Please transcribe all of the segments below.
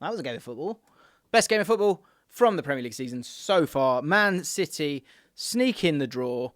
was a game of football. Best game of football from the Premier League season so far. Man City sneak in the draw.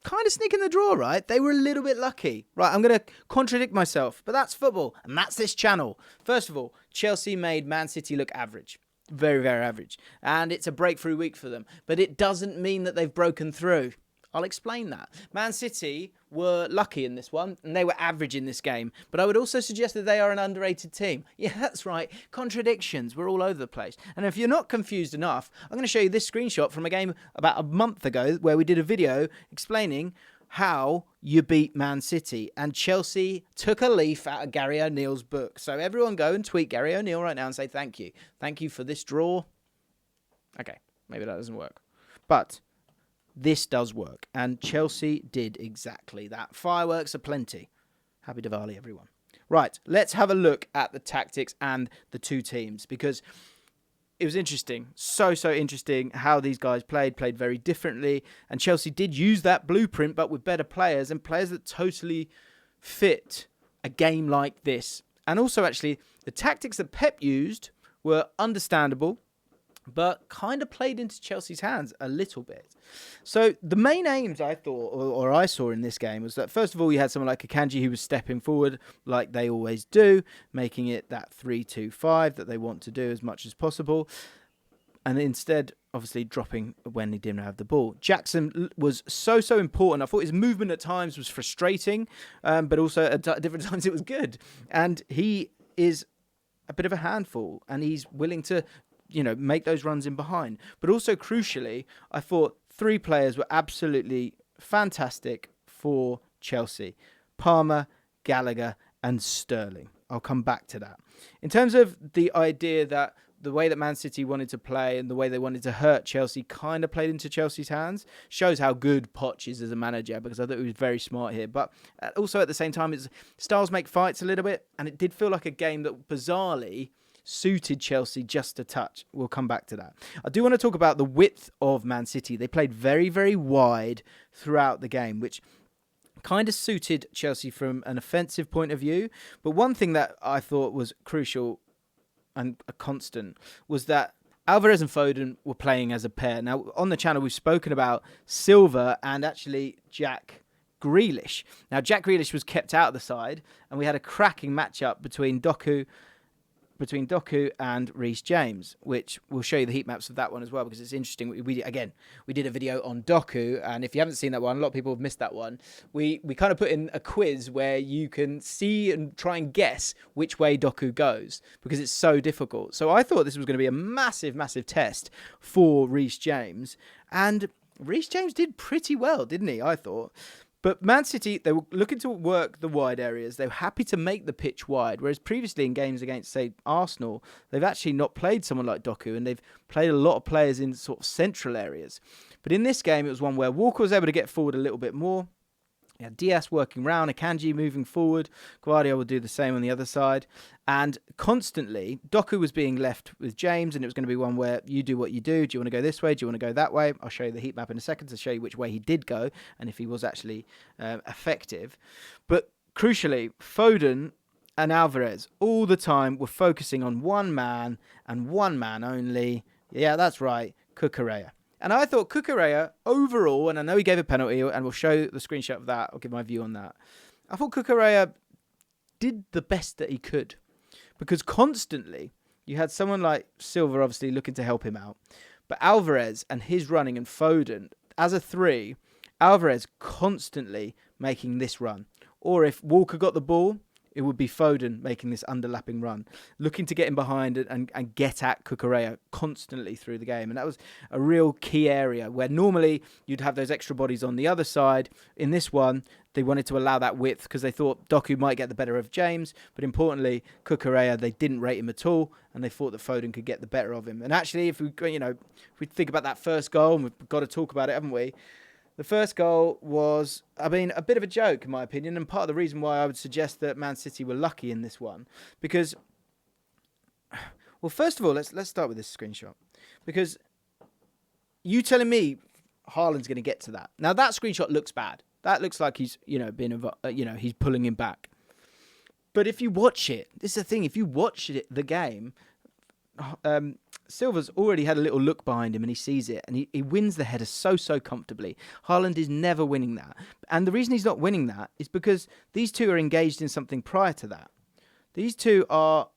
Kind of sneak in the draw, right? They were a little bit lucky. Right, I'm going to contradict myself, but that's football, and that's this channel. First of all, Chelsea made Man City look average. Very, very average. And it's a breakthrough week for them. But it doesn't mean that they've broken through. I'll explain that. Man City were lucky in this one, and they were average in this game. But I would also suggest that they are an underrated team. Yeah, that's right. Contradictions. We're all over the place. And if you're not confused enough, I'm going to show you this screenshot from a game about a month ago where we did a video explaining how you beat Man City. And Chelsea took a leaf out of Gary O'Neill's book. So everyone go and tweet Gary O'Neill right now and say thank you. Thank you for this draw. Okay, maybe that doesn't work. But this does work, and Chelsea did exactly that. Fireworks aplenty. Happy Diwali, everyone. Right, let's have a look at the tactics and the two teams, because it was interesting. So interesting how these guys played very differently, and Chelsea did use that blueprint, but with better players, and players that totally fit a game like this. And also, actually, the tactics that Pep used were understandable, but kind of played into Chelsea's hands a little bit. So the main aims I thought, or I saw in this game, was that first of all, you had someone like Akanji who was stepping forward like they always do, making it that 3-2-5 that they want to do as much as possible. And instead, obviously, dropping when he didn't have the ball. Jackson was so important. I thought his movement at times was frustrating, but also at different times it was good. And he is a bit of a handful, and he's willing to make those runs in behind. But also, crucially, I thought three players were absolutely fantastic for Chelsea. Palmer, Gallagher, and Sterling. I'll come back to that. In terms of the idea that the way that Man City wanted to play and the way they wanted to hurt Chelsea kind of played into Chelsea's hands, shows how good Poch is as a manager, because I thought he was very smart here. But also at the same time, styles make fights a little bit, and it did feel like a game that bizarrely suited Chelsea just a touch. We'll come back to that. I do want to talk about the width of Man City. They played very, very wide throughout the game, which kind of suited Chelsea from an offensive point of view. But one thing that I thought was crucial and a constant was that Alvarez and Foden were playing as a pair. Now, on the channel, we've spoken about Silva and actually Jack Grealish. Now, Jack Grealish was kept out of the side, and we had a cracking matchup between Doku and Reece James, which we'll show you the heat maps of that one as well, because it's interesting. We did a video on Doku, and if you haven't seen that one, a lot of people have missed that one. We kind of put in a quiz where you can see and try and guess which way Doku goes, because it's so difficult. So I thought this was going to be a massive, massive test for Reece James, and Reece James did pretty well, didn't he? I thought. But Man City, they were looking to work the wide areas. They were happy to make the pitch wide, whereas previously in games against, say, Arsenal, they've actually not played someone like Doku, and they've played a lot of players in sort of central areas. But in this game, it was one where Walker was able to get forward a little bit more. You had Diaz working round, Akanji moving forward. Guardiola would do the same on the other side. And constantly, Doku was being left with James, and it was going to be one where you do what you do. Do you want to go this way? Do you want to go that way? I'll show you the heat map in a second to show you which way he did go and if he was actually effective. But crucially, Foden and Alvarez all the time were focusing on one man and one man only. Yeah, that's right, Cucurella. And I thought Cucurella, overall, and I know he gave a penalty, and we'll show the screenshot of that. I'll give my view on that. I thought Cucurella did the best that he could. Because constantly, you had someone like Silva, obviously, looking to help him out. But Alvarez and his running, and Foden, as a three, Alvarez constantly making this run. Or if Walker got the ball, it would be Foden making this underlapping run, looking to get in behind and get at Cucurella constantly through the game. And that was a real key area where normally you'd have those extra bodies on the other side. In this one, they wanted to allow that width because they thought Doku might get the better of James. But importantly, Cucurella, they didn't rate him at all, and they thought that Foden could get the better of him. And actually, if we think about that first goal, and we've got to talk about it, haven't we? The first goal was, a bit of a joke, in my opinion, and part of the reason why I would suggest that Man City were lucky in this one. Because, well, first of all, let's start with this screenshot. Because you telling me Haaland's going to get to that. Now, that screenshot looks bad. That looks like he's, he's pulling him back. But if you watch it, this is the thing. If you watch the game, Silva's already had a little look behind him and he sees it and he wins the header so comfortably. Haaland is never winning that. And the reason he's not winning that is because these two are engaged in something prior to that. These two are...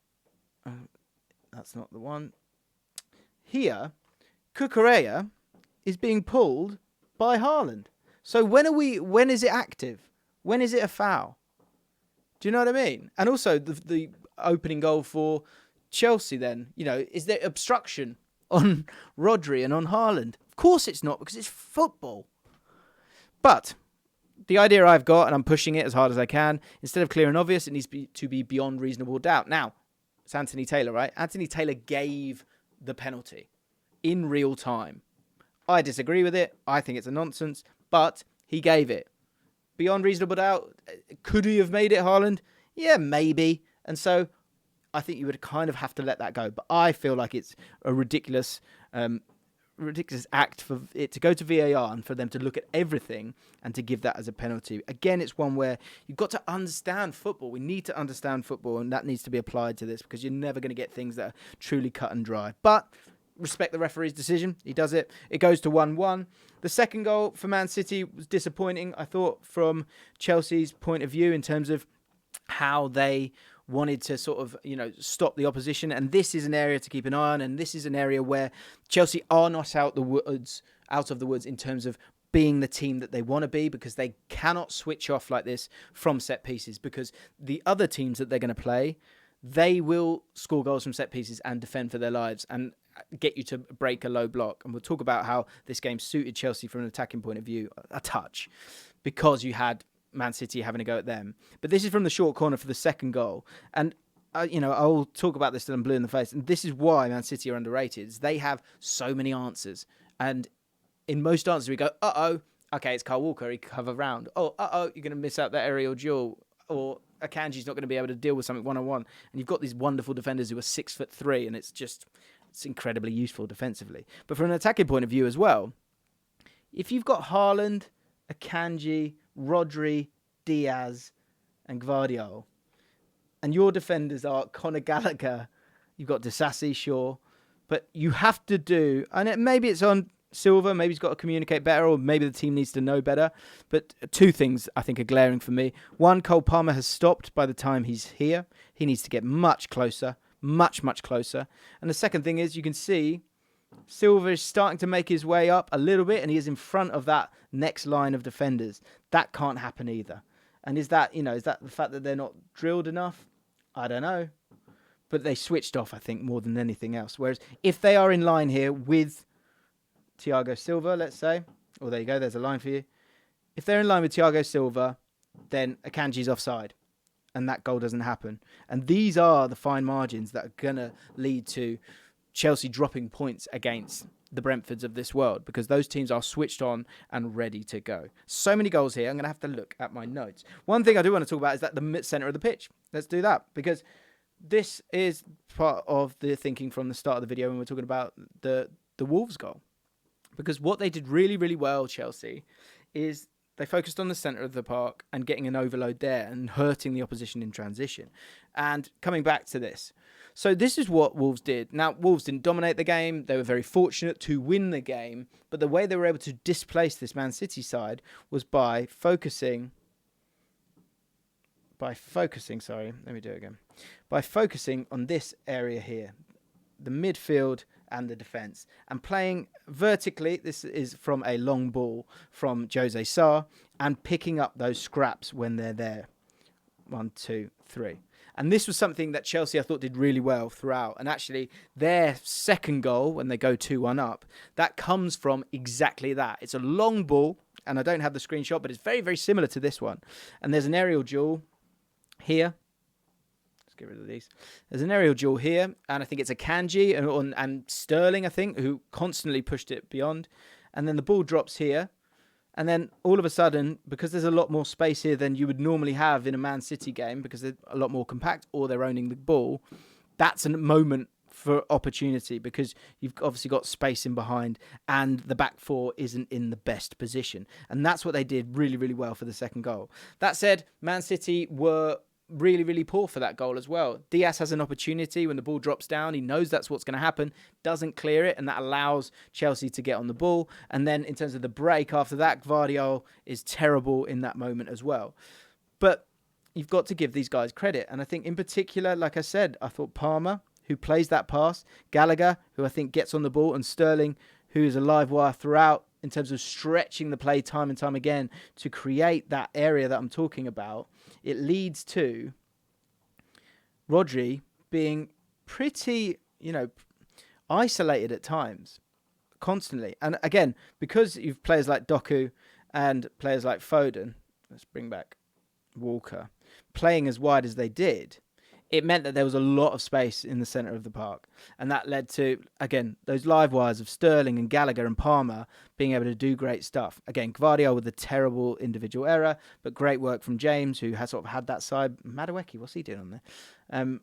that's not the one. Here, Cucurella is being pulled by Haaland. So when is it active? When is it a foul? Do you know what I mean? And also the opening goal for Chelsea then, is there obstruction on Rodri and on Haaland? Of course it's not, because it's football. But the idea I've got, and I'm pushing it as hard as I can, instead of clear and obvious, it needs to be beyond reasonable doubt. Now, it's Anthony Taylor, right? Anthony Taylor gave the penalty in real time. I disagree with it. I think it's a nonsense, but he gave it. Beyond reasonable doubt, could he have made it, Haaland? Yeah, maybe. And so I think you would kind of have to let that go. But I feel like it's a ridiculous act for it to go to VAR and for them to look at everything and to give that as a penalty. Again, it's one where you've got to understand football. We need to understand football, and that needs to be applied to this, because you're never going to get things that are truly cut and dry. But respect the referee's decision. He does it. It goes to 1-1. The second goal for Man City was disappointing, I thought, from Chelsea's point of view in terms of how they wanted to sort of, stop the opposition. And this is an area to keep an eye on. And this is an area where Chelsea are not out of the woods in terms of being the team that they want to be, because they cannot switch off like this from set pieces, because the other teams that they're going to play, they will score goals from set pieces and defend for their lives and get you to break a low block. And we'll talk about how this game suited Chelsea from an attacking point of view a touch, because you had Man City having a go at them. But this is from the short corner for the second goal. And, I'll talk about this till I'm blue in the face. And this is why Man City are underrated. They have so many answers. And in most answers, we go, okay, it's Kyle Walker. He can cover round. You're going to miss out that aerial duel. Or Akanji's not going to be able to deal with something one-on-one. And you've got these wonderful defenders who are 6'3", and it's incredibly useful defensively. But from an attacking point of view as well, if you've got Haaland, Akanji, Rodri, Diaz, and Gvardiol, and your defenders are Conor Gallagher, you've got Disasi, sure, but you have to do, and maybe it's on Silva, maybe he's got to communicate better, or maybe the team needs to know better, but two things I think are glaring for me. One, Cole Palmer has stopped by the time he's here. He needs to get much closer, much closer. And the second thing is, you can see Silva is starting to make his way up a little bit, and he is in front of that next line of defenders. That can't happen either. And is that the fact that they're not drilled enough? I don't know. But they switched off, I think, more than anything else. Whereas if they are in line here with Thiago Silva, let's say, there you go, there's a line for you. If they're in line with Thiago Silva, then Akanji's offside, and that goal doesn't happen. And these are the fine margins that are going to lead to Chelsea dropping points against the Brentfords of this world, because those teams are switched on and ready to go. So many goals here. I'm going to have to look at my notes. One thing I do want to talk about is that the centre of the pitch. Let's do that, because this is part of the thinking from the start of the video when we're talking about the Wolves goal. Because what they did really, really well, Chelsea, is they focused on the centre of the park and getting an overload there and hurting the opposition in transition. And coming back to this. So this is what Wolves did. Now, Wolves didn't dominate the game. They were very fortunate to win the game. But the way they were able to displace this Man City side was by focusing on this area here. The midfield and the defence, and playing vertically. This is from a long ball from Jose Sarr, and picking up those scraps when they're there. 1, 2, 3. And this was something that Chelsea, I thought, did really well throughout. And actually, their second goal, when they go 2-1 up, that comes from exactly that. It's a long ball, and I don't have the screenshot, but it's very, very similar to this one. And there's an aerial duel here. Get rid of these. There's an aerial duel here, and I think it's Akanji and Sterling, I think, who constantly pushed it beyond. And then the ball drops here, and then all of a sudden, because there's a lot more space here than you would normally have in a Man City game, because they're a lot more compact or they're owning the ball, that's a moment for opportunity, because you've obviously got space in behind and the back four isn't in the best position. And that's what they did really, really well for the second goal. That said, Man City were really, really poor for that goal as well. Diaz has an opportunity when the ball drops down. He knows that's what's going to happen, doesn't clear it, and that allows Chelsea to get on the ball. And then in terms of the break after that, Gvardiol is terrible in that moment as well. But you've got to give these guys credit. And I think in particular, like I said, I thought Palmer, who plays that pass, Gallagher, who I think gets on the ball, and Sterling, who is a live wire throughout in terms of stretching the play time and time again to create that area that I'm talking about. It leads to Rodri being pretty, isolated at times, constantly. And again, because you've players like Doku and players like Foden, let's bring back Walker, playing as wide as they did, it meant that there was a lot of space in the centre of the park. And that led to, again, those live wires of Sterling and Gallagher and Palmer being able to do great stuff. Again, Gvardiol with a terrible individual error, but great work from James, who has sort of had that side. Madueke, what's he doing on there? And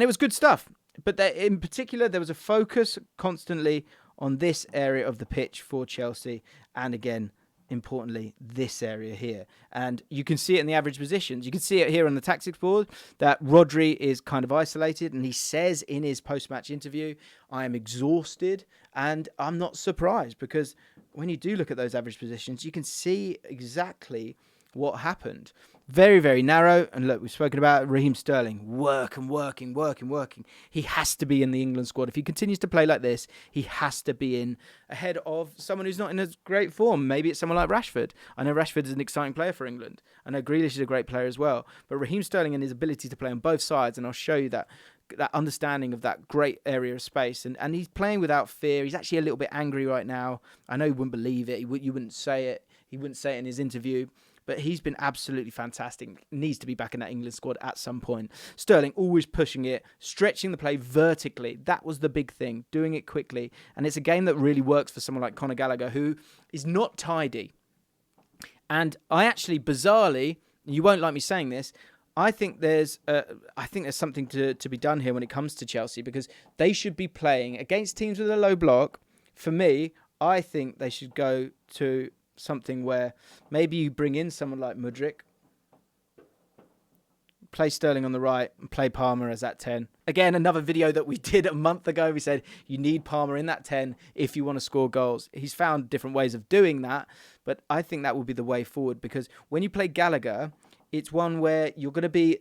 it was good stuff. But in particular, there was a focus constantly on this area of the pitch for Chelsea. And again, importantly, this area here. And you can see it in the average positions. You can see it here on the tactics board that Rodri is kind of isolated, and he says in his post-match interview, I am exhausted, and I'm not surprised, because when you do look at those average positions, you can see exactly what happened. Very, very narrow. And look, we've spoken about Raheem Sterling. Working. He has to be in the England squad. If he continues to play like this, he has to be in ahead of someone who's not in as great form. Maybe it's someone like Rashford. I know Rashford is an exciting player for England. I know Grealish is a great player as well. But Raheem Sterling and his ability to play on both sides, and I'll show you that understanding of that great area of space. And he's playing without fear. He's actually a little bit angry right now. I know you wouldn't believe it. You wouldn't say it. He wouldn't say it in his interview. But he's been absolutely fantastic. Needs to be back in that England squad at some point. Sterling always pushing it, stretching the play vertically. That was the big thing, doing it quickly. And it's a game that really works for someone like Conor Gallagher, who is not tidy. And I actually, bizarrely, you won't like me saying this, I think there's something to be done here when it comes to Chelsea, because they should be playing against teams with a low block. For me, I think they should go to something where maybe you bring in someone like Mudryk, play Sterling on the right, and play Palmer as that 10. Again, another video that we did a month ago, we said you need Palmer in that 10 if you want to score goals. He's found different ways of doing that, but I think that will be the way forward, because when you play Gallagher, it's one where you're going to be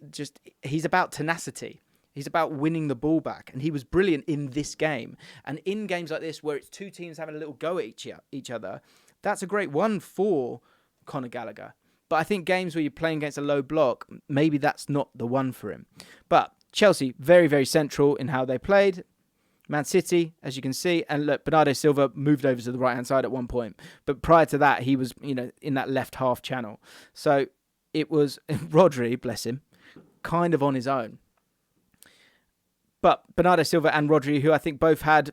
he's about tenacity. He's about winning the ball back, and he was brilliant in this game. And in games like this, where it's two teams having a little go at each other, that's a great one for Conor Gallagher. But I think games where you're playing against a low block, maybe that's not the one for him. But Chelsea, very, very central in how they played. Man City, as you can see, and look, Bernardo Silva moved over to the right-hand side at one point. But prior to that, he was, in that left half channel. So it was Rodri, bless him, kind of on his own. But Bernardo Silva and Rodri, who I think both had,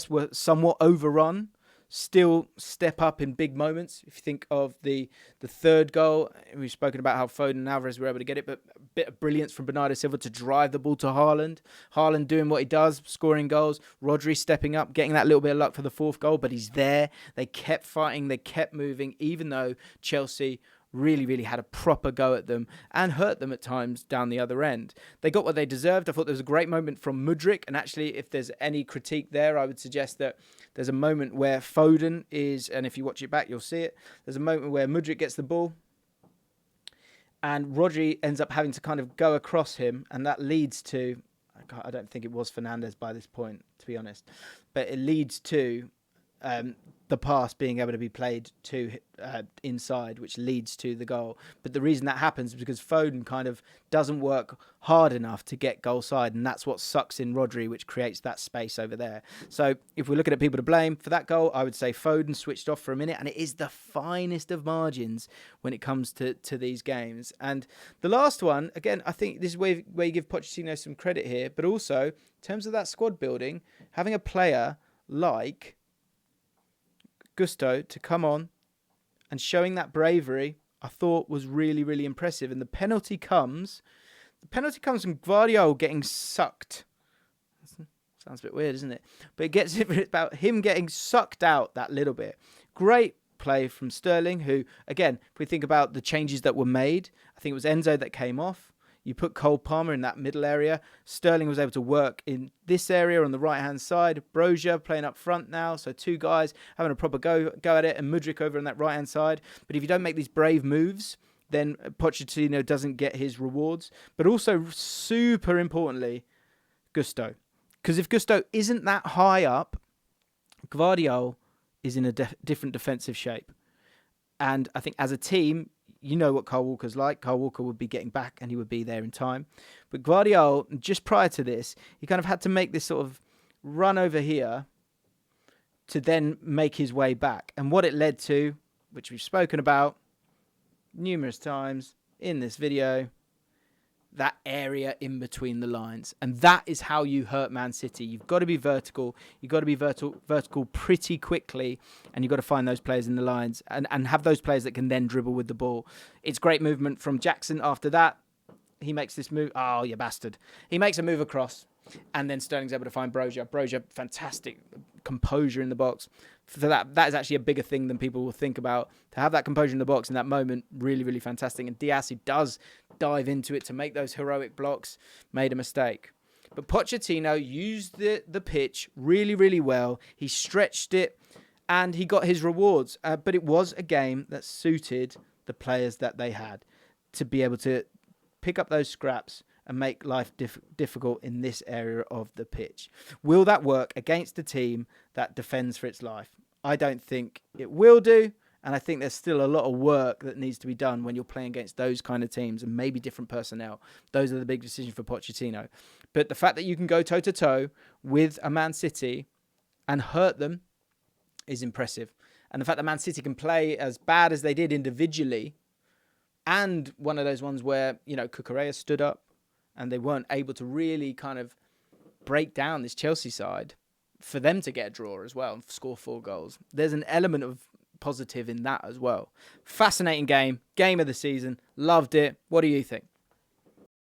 were somewhat overrun, still step up in big moments. If you think of the third goal, we've spoken about how Foden and Alvarez were able to get it, but a bit of brilliance from Bernardo Silva to drive the ball to Haaland. Haaland doing what he does, scoring goals. Rodri stepping up, getting that little bit of luck for the fourth goal, but he's there. They kept fighting, they kept moving, even though Chelsea really, really had a proper go at them and hurt them at times down the other end. They got what they deserved. I thought there was a great moment from Mudryk, and actually, if there's any critique there, I would suggest that there's a moment where Foden is, and if you watch it back, you'll see it. There's a moment where Mudryk gets the ball, and Rodri ends up having to kind of go across him, and that leads to, I don't think it was Fernandes by this point, to be honest, but it leads to the pass being able to be played to inside, which leads to the goal. But the reason that happens is because Foden kind of doesn't work hard enough to get goal side, and that's what sucks in Rodri, which creates that space over there. So if we're looking at people to blame for that goal, I would say Foden switched off for a minute, and it is the finest of margins when it comes to these games. And the last one, again, I think this is where you give Pochettino some credit here, but also in terms of that squad building, having a player like Gusto to come on and showing that bravery, I thought was really, really impressive. And the penalty comes from Gvardiol getting sucked. Sounds a bit weird, isn't it? But it's about him getting sucked out that little bit. Great play from Sterling, who, again, if we think about the changes that were made, I think it was Enzo that came off. You put Cole Palmer in that middle area. Sterling was able to work in this area on the right-hand side. Brozier playing up front now. So 2 guys having a proper go at it. And Mudryk over on that right-hand side. But if you don't make these brave moves, then Pochettino doesn't get his rewards. But also, super importantly, Gusto. Because if Gusto isn't that high up, Gvardiol is in a different defensive shape. And I think as a team, you know what Kyle Walker's like. Kyle Walker would be getting back and he would be there in time. But Gvardiol, just prior to this, he kind of had to make this sort of run over here to then make his way back. And what it led to, which we've spoken about numerous times in this video, that area in between the lines. And that is how you hurt Man City. You've got to be vertical. You've got to be vertical pretty quickly. And you've got to find those players in the lines and have those players that can then dribble with the ball. It's great movement from Jackson after that. He makes this move. Oh, you bastard. He makes a move across. And then Sterling's able to find Brozier. Brozier, fantastic composure in the box. For that is actually a bigger thing than people will think about. To have that composure in the box in that moment, really, really fantastic. And Diaz, who does dive into it to make those heroic blocks, made a mistake. But Pochettino used the pitch really, really well. He stretched it and he got his rewards. But it was a game that suited the players that they had to be able to pick up those scraps and make life difficult in this area of the pitch. Will that work against a team that defends for its life? I don't think it will do. And I think there's still a lot of work that needs to be done when you're playing against those kind of teams and maybe different personnel. Those are the big decisions for Pochettino. But the fact that you can go toe-to-toe with a Man City and hurt them is impressive. And the fact that Man City can play as bad as they did individually, and one of those ones where, Cucurella stood up and they weren't able to really kind of break down this Chelsea side for them to get a draw as well and score 4 goals. There's an element of positive in that as well. Fascinating game of the season. Loved it. What do you think?